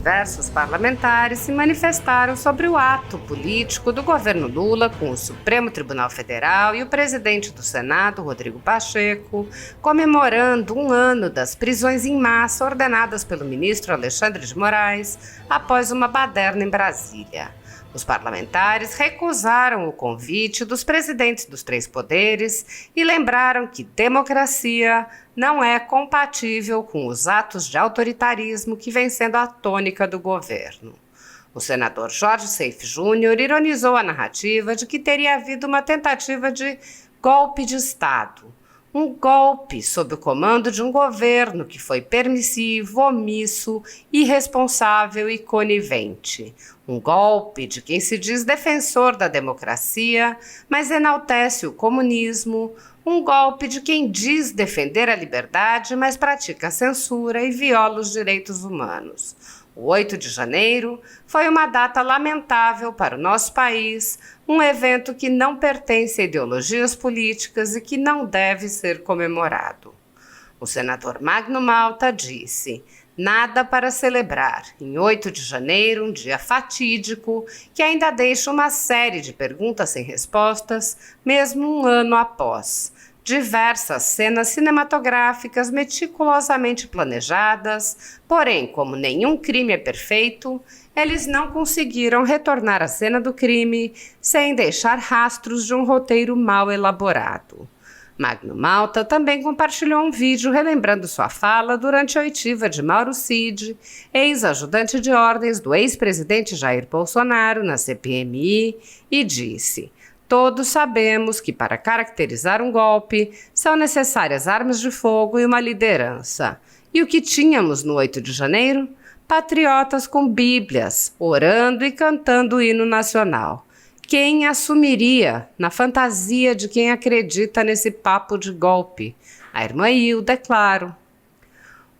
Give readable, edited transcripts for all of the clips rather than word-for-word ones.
diversos parlamentares se manifestaram sobre o ato político do governo Lula com o Supremo Tribunal Federal e o presidente do Senado, Rodrigo Pacheco, comemorando um ano das prisões em massa ordenadas pelo ministro Alexandre de Moraes após uma baderna em Brasília. Os parlamentares recusaram o convite dos presidentes dos três poderes e lembraram que democracia não é compatível com os atos de autoritarismo que vem sendo a tônica do governo. O senador Jorge Seife Júnior ironizou a narrativa de que teria havido uma tentativa de golpe de Estado. Um golpe sob o comando de um governo que foi permissivo, omisso, irresponsável e conivente. Um golpe de quem se diz defensor da democracia, mas enaltece o comunismo. Um golpe de quem diz defender a liberdade, mas pratica censura e viola os direitos humanos. O 8 de janeiro foi uma data lamentável para o nosso país, um evento que não pertence a ideologias políticas e que não deve ser comemorado. O senador Magno Malta disse: nada para celebrar em 8 de janeiro, um dia fatídico que ainda deixa uma série de perguntas sem respostas, mesmo um ano após. Diversas cenas cinematográficas meticulosamente planejadas, porém, como nenhum crime é perfeito, eles não conseguiram retornar à cena do crime sem deixar rastros de um roteiro mal elaborado. Magno Malta também compartilhou um vídeo relembrando sua fala durante a oitiva de Mauro Cid, ex-ajudante de ordens do ex-presidente Jair Bolsonaro na CPMI, e disse: todos sabemos que para caracterizar um golpe são necessárias armas de fogo e uma liderança. E o que tínhamos no 8 de janeiro? Patriotas com bíblias, orando e cantando o hino nacional. Quem assumiria na fantasia de quem acredita nesse papo de golpe? A irmã Hilda, é claro.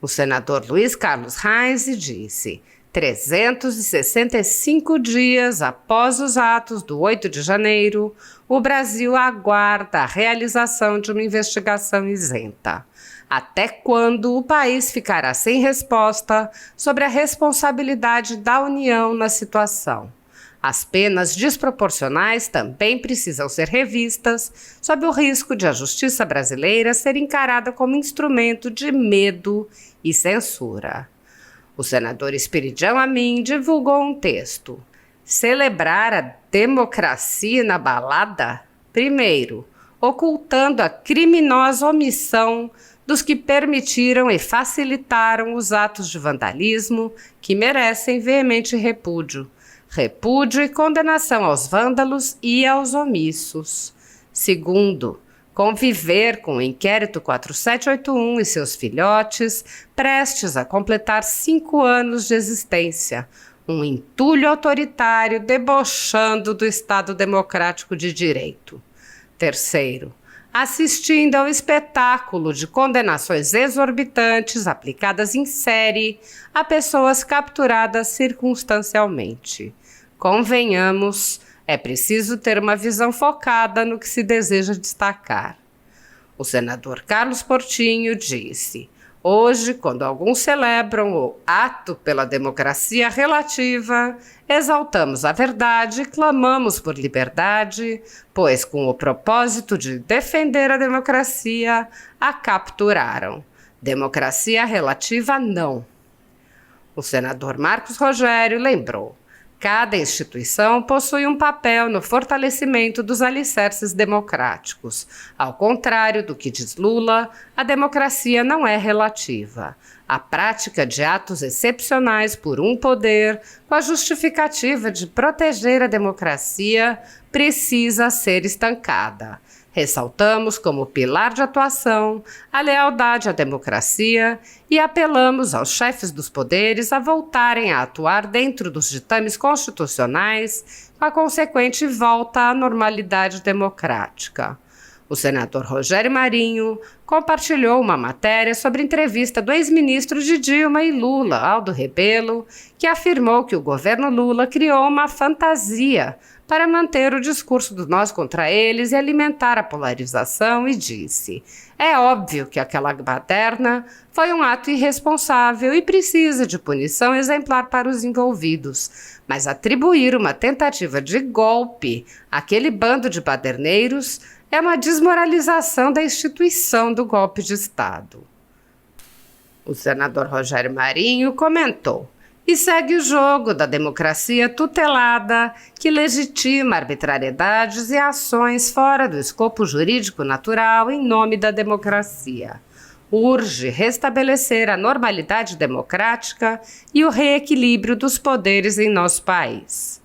O senador Luiz Carlos Reis disse: 365 dias após os atos do 8 de janeiro, o Brasil aguarda a realização de uma investigação isenta. Até quando o país ficará sem resposta sobre a responsabilidade da União na situação? As penas desproporcionais também precisam ser revistas, sob o risco de a justiça brasileira ser encarada como instrumento de medo e censura. O senador Esperidião Amin divulgou um texto. Celebrar a democracia na balada? Primeiro, ocultando a criminosa omissão dos que permitiram e facilitaram os atos de vandalismo que merecem veemente repúdio. Repúdio e condenação aos vândalos e aos omissos. Segundo, conviver com o Inquérito 4781 e seus filhotes, prestes a completar 5 anos de existência, um entulho autoritário debochando do Estado Democrático de Direito. Terceiro, assistindo ao espetáculo de condenações exorbitantes aplicadas em série a pessoas capturadas circunstancialmente. Convenhamos, é preciso ter uma visão focada no que se deseja destacar. O senador Carlos Portinho disse: hoje, quando alguns celebram o ato pela democracia relativa, exaltamos a verdade e clamamos por liberdade, pois com o propósito de defender a democracia, a capturaram. Democracia relativa, não. O senador Marcos Rogério lembrou: cada instituição possui um papel no fortalecimento dos alicerces democráticos. Ao contrário do que diz Lula, a democracia não é relativa. A prática de atos excepcionais por um poder, com a justificativa de proteger a democracia, precisa ser estancada. Ressaltamos como pilar de atuação a lealdade à democracia e apelamos aos chefes dos poderes a voltarem a atuar dentro dos ditames constitucionais com a consequente volta à normalidade democrática. O senador Rogério Marinho compartilhou uma matéria sobre entrevista do ex-ministro de Dilma e Lula, Aldo Rebelo, que afirmou que o governo Lula criou uma fantasia para manter o discurso do nós contra eles e alimentar a polarização e disse: "É óbvio que aquela baderna foi um ato irresponsável e precisa de punição exemplar para os envolvidos, mas atribuir uma tentativa de golpe àquele bando de baderneiros é uma desmoralização da instituição do golpe de Estado." O senador Rogério Marinho comentou: "E segue o jogo da democracia tutelada, que legitima arbitrariedades e ações fora do escopo jurídico natural em nome da democracia. Urge restabelecer a normalidade democrática e o reequilíbrio dos poderes em nosso país."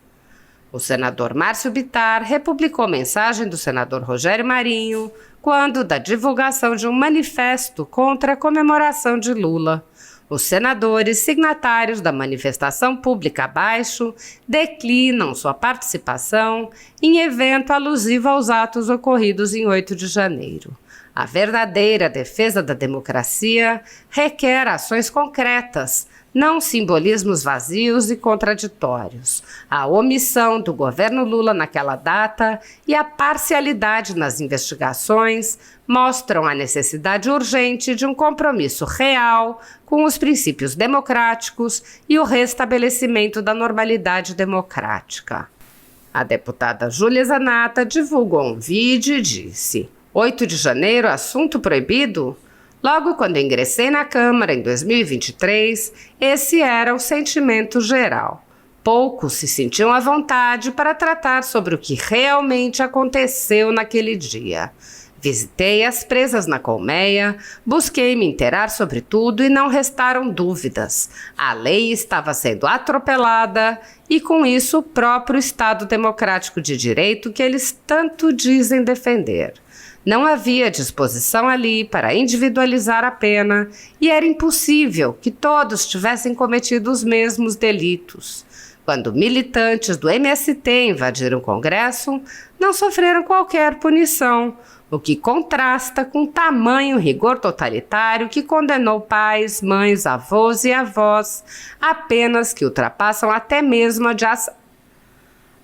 O senador Márcio Bittar republicou mensagem do senador Rogério Marinho quando da divulgação de um manifesto contra a comemoração de Lula. Os senadores signatários da manifestação pública abaixo declinam sua participação em evento alusivo aos atos ocorridos em 8 de janeiro. A verdadeira defesa da democracia requer ações concretas, não simbolismos vazios e contraditórios. A omissão do governo Lula naquela data e a parcialidade nas investigações mostram a necessidade urgente de um compromisso real com os princípios democráticos e o restabelecimento da normalidade democrática. A deputada Júlia Zanatta divulgou um vídeo e disse: 8 de janeiro, assunto proibido? Logo quando ingressei na Câmara em 2023, esse era o sentimento geral. Poucos se sentiam à vontade para tratar sobre o que realmente aconteceu naquele dia. Visitei as presas na colmeia, busquei me inteirar sobre tudo e não restaram dúvidas. A lei estava sendo atropelada e, com isso, o próprio Estado democrático de direito que eles tanto dizem defender. Não havia disposição ali para individualizar a pena e era impossível que todos tivessem cometido os mesmos delitos. Quando militantes do MST invadiram o Congresso, não sofreram qualquer punição, o que contrasta com o tamanho rigor totalitário que condenou pais, mães, avós e avós a penas que ultrapassam até mesmo a de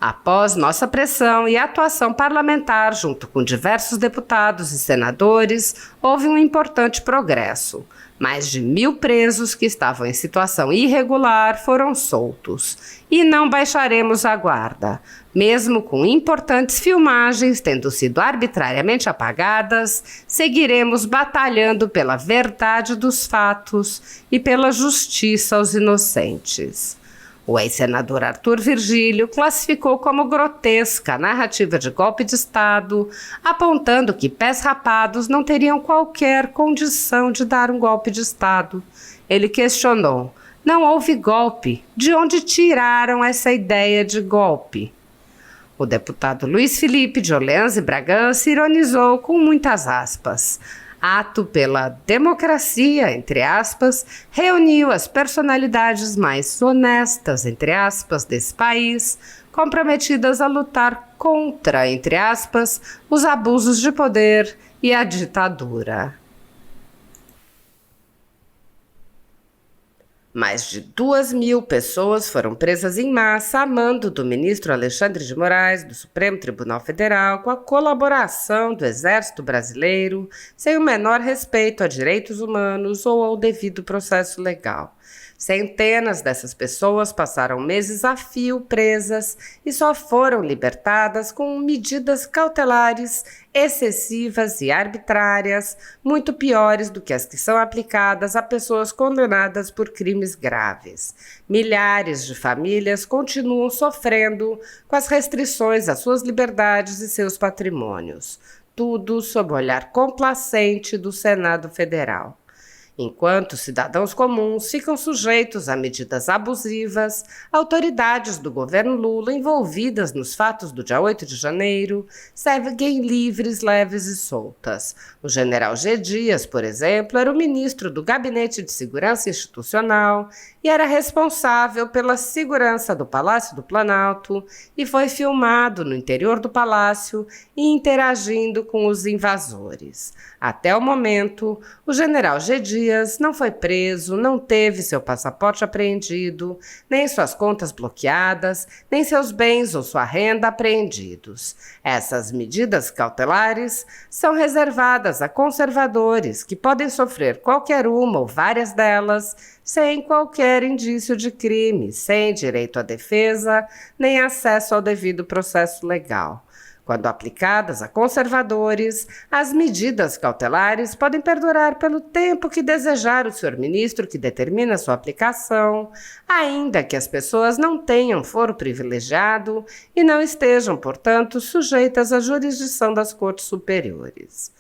Após nossa pressão e atuação parlamentar junto com diversos deputados e senadores, houve um importante progresso. Mais de 1.000 presos que estavam em situação irregular foram soltos. E não baixaremos a guarda. Mesmo com importantes filmagens tendo sido arbitrariamente apagadas, seguiremos batalhando pela verdade dos fatos e pela justiça aos inocentes. O ex-senador Arthur Virgílio classificou como grotesca a narrativa de golpe de Estado, apontando que pés rapados não teriam qualquer condição de dar um golpe de Estado. Ele questionou: não houve golpe, de onde tiraram essa ideia de golpe? O deputado Luiz Felipe de Orleans e Bragança ironizou com muitas aspas: ato pela democracia, entre aspas, reuniu as personalidades mais honestas, entre aspas, desse país, comprometidas a lutar contra, entre aspas, os abusos de poder e a ditadura. Mais de 2.000 pessoas foram presas em massa a mando do ministro Alexandre de Moraes, do Supremo Tribunal Federal, com a colaboração do Exército Brasileiro, sem o menor respeito a direitos humanos ou ao devido processo legal. Centenas dessas pessoas passaram meses a fio presas e só foram libertadas com medidas cautelares excessivas e arbitrárias, muito piores do que as que são aplicadas a pessoas condenadas por crimes graves. Milhares de famílias continuam sofrendo com as restrições às suas liberdades e seus patrimônios. Tudo sob o olhar complacente do Senado Federal. Enquanto cidadãos comuns ficam sujeitos a medidas abusivas, autoridades do governo Lula envolvidas nos fatos do dia 8 de janeiro seguem livres, leves e soltas. O general G. Dias, por exemplo, era o ministro do Gabinete de Segurança Institucional e era responsável pela segurança do Palácio do Planalto e foi filmado no interior do palácio e interagindo com os invasores. Até o momento, o general G. Dias não foi preso, não teve seu passaporte apreendido, nem suas contas bloqueadas, nem seus bens ou sua renda apreendidos. Essas medidas cautelares são reservadas a conservadores que podem sofrer qualquer uma ou várias delas sem qualquer indício de crime, sem direito à defesa, nem acesso ao devido processo legal. Quando aplicadas a conservadores, as medidas cautelares podem perdurar pelo tempo que desejar o senhor ministro que determina sua aplicação, ainda que as pessoas não tenham foro privilegiado e não estejam, portanto, sujeitas à jurisdição das cortes superiores.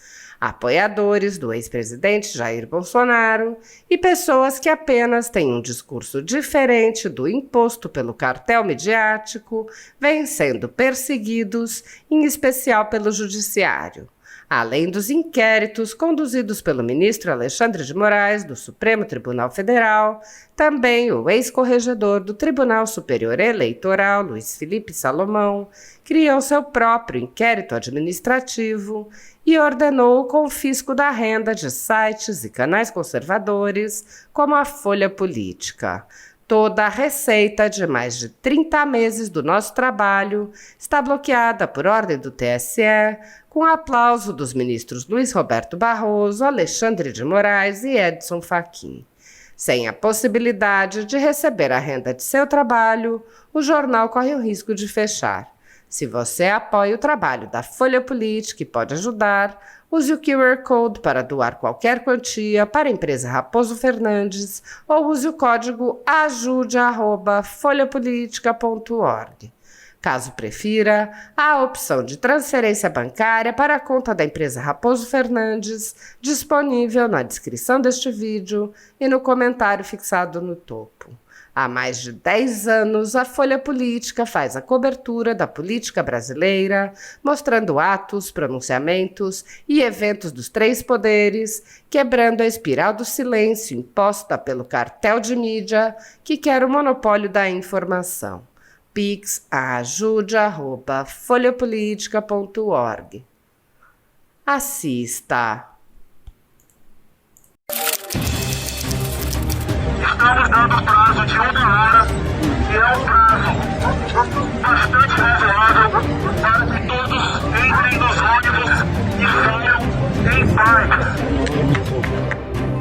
Apoiadores do ex-presidente Jair Bolsonaro e pessoas que apenas têm um discurso diferente do imposto pelo cartel midiático vêm sendo perseguidos, em especial pelo judiciário. Além dos inquéritos conduzidos pelo ministro Alexandre de Moraes, do Supremo Tribunal Federal, também o ex-corregedor do Tribunal Superior Eleitoral, Luiz Felipe Salomão, criou seu próprio inquérito administrativo e ordenou o confisco da renda de sites e canais conservadores, como a Folha Política. Toda a receita de mais de 30 meses do nosso trabalho está bloqueada por ordem do TSE, com aplauso dos ministros Luiz Roberto Barroso, Alexandre de Moraes e Edson Fachin. Sem a possibilidade de receber a renda de seu trabalho, o jornal corre o risco de fechar. Se você apoia o trabalho da Folha Política e pode ajudar, use o QR Code para doar qualquer quantia para a empresa Raposo Fernandes ou use o código ajude@folhapolitica.org. Caso prefira, há a opção de transferência bancária para a conta da empresa Raposo Fernandes, disponível na descrição deste vídeo e no comentário fixado no topo. Há mais de 10 anos, a Folha Política faz a cobertura da política brasileira, mostrando atos, pronunciamentos e eventos dos três poderes, quebrando a espiral do silêncio imposta pelo cartel de mídia que quer o monopólio da informação. Pix a ajude@folhapolitica.org. Assista! Estamos dando prazo de 1 hora, que é um prazo bastante razoável para que todos entrem nos ônibus e saiam em paz.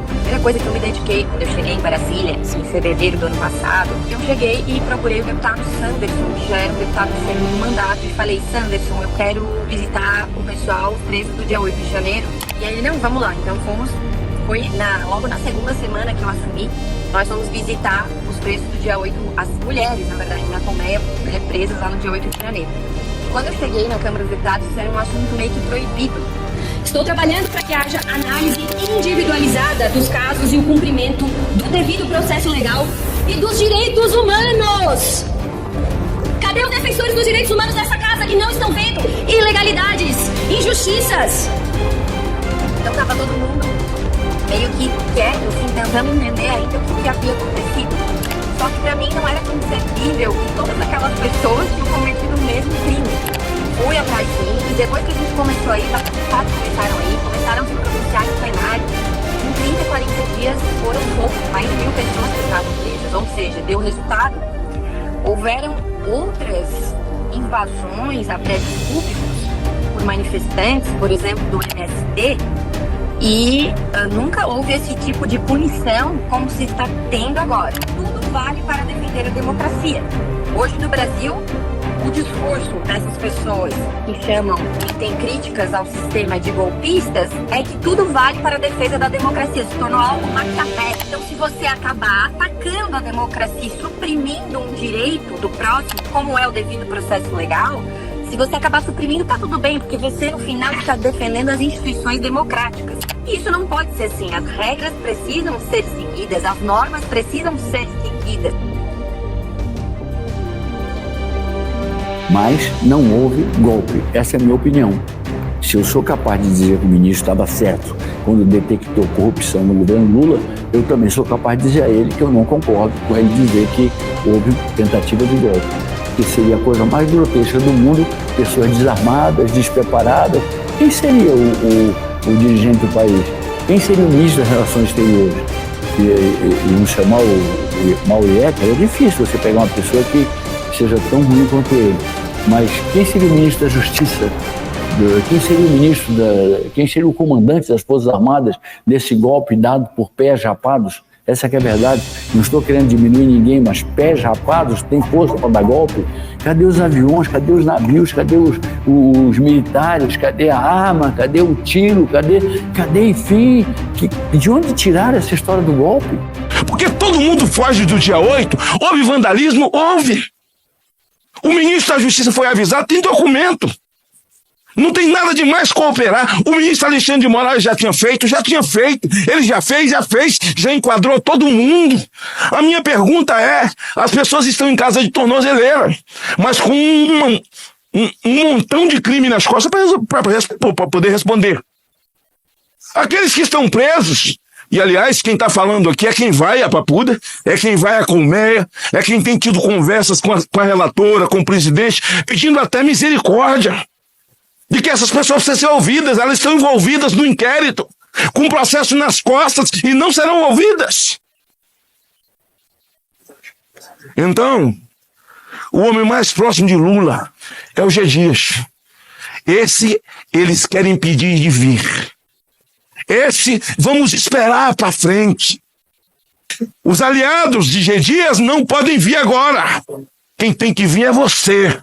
A primeira coisa que eu me dediquei quando eu cheguei em Brasília, em fevereiro do ano passado, eu cheguei e procurei o deputado Sanderson, que já era um deputado de segundo mandato, e falei: Sanderson, eu quero visitar o pessoal, os presos do dia 8 de janeiro. E aí ele: não, vamos lá. Então fomos. Foi logo na segunda semana que eu assumi, nós fomos visitar os presos do dia 8, as mulheres, na verdade, na colmeia, presas lá no dia 8 de janeiro. E quando eu cheguei na Câmara dos Deputados, isso era um assunto meio que proibido. Estou trabalhando para que haja análise individualizada dos casos e o cumprimento do devido processo legal e dos direitos humanos. Cadê os defensores dos direitos humanos dessa casa que não estão vendo ilegalidades, injustiças? Então tava todo mundo meio que quieto, assim, tentando entender ainda o que havia acontecido. Só que pra mim não era concebível que todas aquelas pessoas tinham cometido o mesmo crime. Fui atrás sim, e depois que a gente começou a ir, os fatos começaram a se pronunciar no plenário. Em 30 e 40 dias foram mais de 1.000 pessoas que estavam presas, ou seja, deu resultado. Houveram outras invasões a prédios públicos por manifestantes, por exemplo, do MST, e nunca houve esse tipo de punição como se está tendo agora. Tudo vale para defender a democracia. Hoje no Brasil, o discurso dessas pessoas que chamam e têm críticas ao sistema de golpistas é que tudo vale para a defesa da democracia. Se tornou algo maquiavélico. Então, se você acabar atacando a democracia e suprimindo um direito do próximo, como é o devido processo legal, se você acabar suprimindo, tá tudo bem, porque você, no final, está defendendo as instituições democráticas. E isso não pode ser assim. As regras precisam ser seguidas, as normas precisam ser seguidas. Mas não houve golpe. Essa é a minha opinião. Se eu sou capaz de dizer que o ministro estava certo quando detectou corrupção no governo Lula, eu também sou capaz de dizer a ele que eu não concordo com ele dizer que houve tentativa de golpe. Que seria a coisa mais grotesca do mundo, pessoas desarmadas, despreparadas. Quem seria o dirigente do país? Quem seria o ministro das Relações Exteriores? E não chamar o Mauriac, é difícil você pegar uma pessoa que seja tão ruim quanto ele. Mas quem seria o ministro da Justiça? Quem seria o comandante das Forças Armadas desse golpe dado por pés rapados? Essa que é a verdade. Não estou querendo diminuir ninguém, mas pés rapados têm força para dar golpe. Cadê os aviões? Cadê os navios? Cadê os militares? Cadê a arma? Cadê o tiro? Cadê enfim? De onde tiraram essa história do golpe? Porque todo mundo foge do dia 8. Houve vandalismo? Houve. O ministro da Justiça foi avisado, tem documento. Não tem nada de mais cooperar. O ministro Alexandre de Moraes já tinha feito. Ele já fez, já enquadrou todo mundo. A minha pergunta é, as pessoas estão em casa de tornozeleira, mas com um montão de crime nas costas para poder responder. Aqueles que estão presos, e aliás, quem está falando aqui é quem vai à Papuda, é quem vai à Colmeia, é quem tem tido conversas com a relatora, com o presidente, pedindo até misericórdia de que essas pessoas precisam ser ouvidas. Elas estão envolvidas no inquérito, com um processo nas costas, e não serão ouvidas. Então, o homem mais próximo de Lula é o G. Dias. Esse eles querem impedir de vir. Esse vamos esperar para frente. Os aliados de G. Dias não podem vir agora. Quem tem que vir é você,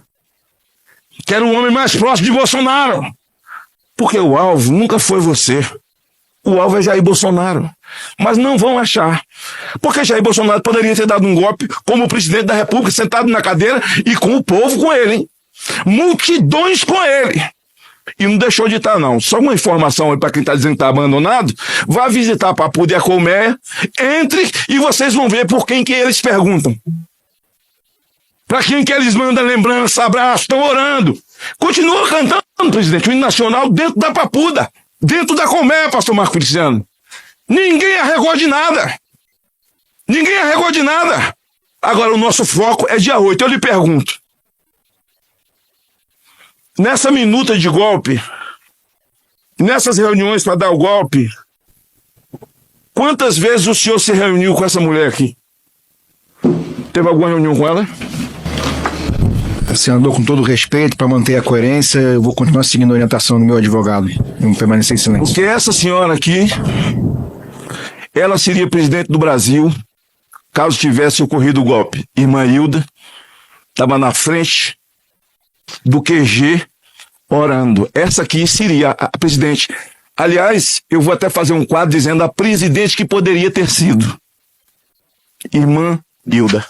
que era o homem mais próximo de Bolsonaro. Porque o alvo nunca foi você. O alvo é Jair Bolsonaro. Mas não vão achar. Porque Jair Bolsonaro poderia ter dado um golpe como presidente da República, sentado na cadeira e com o povo com ele, hein? Multidões com ele. E não deixou de estar, não. Só uma informação aí para quem está dizendo que está abandonado. Vá visitar a Papuda e a Colmeia. Entre e vocês vão ver por quem que eles perguntam. Para quem que eles mandam lembrança, abraço, estão orando. Continua cantando, presidente, o hino nacional dentro da Papuda, dentro da Colmeia, pastor Marco Feliciano. Ninguém arregou de nada. Ninguém arregou de nada. Agora, o nosso foco é dia 8. Eu lhe pergunto, nessa minuta de golpe, nessas reuniões para dar o golpe, quantas vezes o senhor se reuniu com essa mulher aqui? Teve alguma reunião com ela? Senador, com todo respeito, para manter a coerência, eu vou continuar seguindo a orientação do meu advogado. Não permanecer em silêncio. Porque essa senhora aqui, ela seria presidente do Brasil caso tivesse ocorrido o golpe. Irmã Hilda estava na frente do QG orando. Essa aqui seria a presidente. Aliás, eu vou até fazer um quadro dizendo a presidente que poderia ter sido. Irmã Hilda.